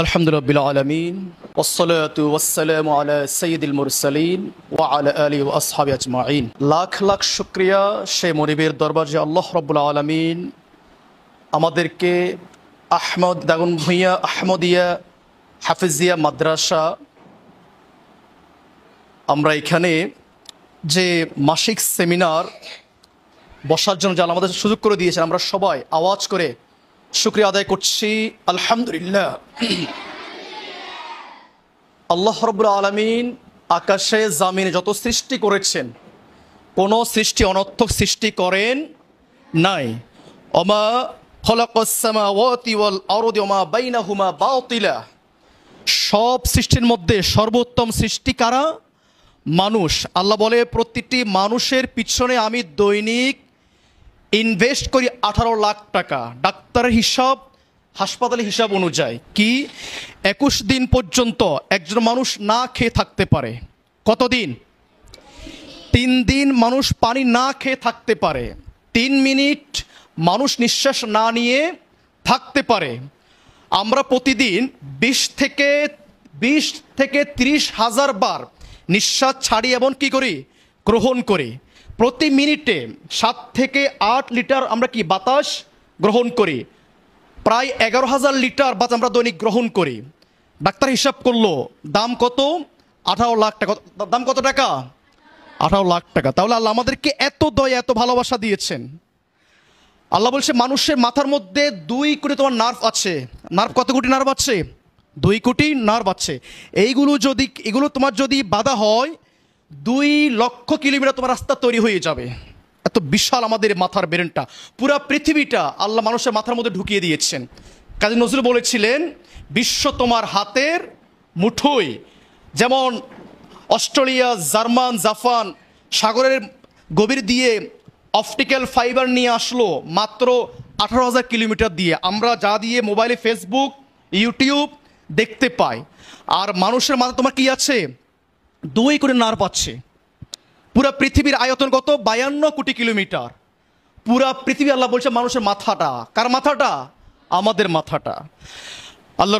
আলহামদুলিল্লাহ আলামিন ওয়াসসালাতু ওয়াসসালামু আলা সাইয়্যিদিল মুরসালিন ওয়া আলা আলিহি ওয়া আসহাবিহি আজমাইন। লাখ লাখ শুকরিয়া সেই মনিবের দরবার যে আল্লাহ রাব্বুল আলামিন আমাদেরকে আহমদ দাগন ভূঁইয়া আহমদিয়া হাফিজিয়া মাদ্রাসা, আমরা এখানে যে মাসিক সেমিনার বসার জন্য যারা আমাদের সুযোগ করে দিয়েছেন, আমরা সবাই আওয়াজ করে শুকরিয়া আদায় করছি আলহামদুলিল্লাহ। আল্লাহ রাব্বুল আলামিন আকাশে জামিনে যত সৃষ্টি করেছেন, কোনো সৃষ্টি অনর্থক সৃষ্টি করেন নাই। ওমা খলাকাস সামাওয়াতি ওয়াল আরদি ওমা বাইনাহুমা বাতিলা। সব সৃষ্টির মধ্যে সর্বোত্তম সৃষ্টি কারা? মানুষ। আল্লাহ বলে, প্রতিটি মানুষের পিছনে আমি দৈনিক ইনভেস্ট করি 18 লাখ টাকা। ডাক্তারের হিসাব, হাসপাতালের হিসাব অনুযায়ী কি 21 দিন পর্যন্ত একজন মানুষ না খেয়ে থাকতে পারে। কতদিন? 3 দিন মানুষ পানি না খেয়ে থাকতে পারে। 3 মিনিট মানুষ নিঃশ্বাস না নিয়ে থাকতে পারে। আমরা প্রতিদিন 20 থেকে 30 হাজার বার নিঃশ্বাস ছাড়ি এবং কি করি? গ্রহণ করি। প্রতি মিনিটে 7 থেকে 8 লিটার আমরা কি বাতাস গ্রহণ করি। প্রায় 11,000 লিটার বাতাস আমরা দৈনিক গ্রহণ করি। ডাক্তার হিসাব করলো দাম কত? 18 লাখ টাকা। দাম কত টাকা? 18 লাখ টাকা। তাহলে আল্লাহ আমাদেরকে এত দয়া, এত ভালোবাসা দিয়েছেন। আল্লাহ বলছে মানুষের মাথার মধ্যে 2 কোটি তোমার নার্ভ আছে। নার্ভ কত কোটি নার্ভ আছে? 2 কোটি নার্ভ আছে। এগুলো তোমার যদি বাধা হয় 2 লক্ষ কিলোমিটার তোমার রাস্তা তৈরি হয়ে যাবে। এত বিশাল আমাদের মাথার ব্রেনটা, পুরা পৃথিবীটা আল্লাহ মানুষের মাথার মধ্যে ঢুকিয়ে দিয়েছেন। কাজী নজরুল বলেছিলেন, বিশ্ব তোমার হাতের মুঠোয়। যেমন অস্ট্রেলিয়া, জার্মান, জাপান সাগরের গভীর দিয়ে অপটিক্যাল ফাইবার নিয়ে আসলো মাত্র 18,000 কিলোমিটার দিয়ে। আমরা যা দিয়ে মোবাইলে ফেসবুক, ইউটিউব দেখতে পাই। আর মানুষের মাথা তোমার কি আছে? 2 কোটি নার্ভ পাচ্ছে। পুরা পৃথিবীর আয়তন কত? 52 কোটি কিলোমিটার। পুরা পৃথিবী আল্লাহ বলছে মানুষের মাথাটা। কার মাথাটা? আমাদের মাথাটা। আল্লাহ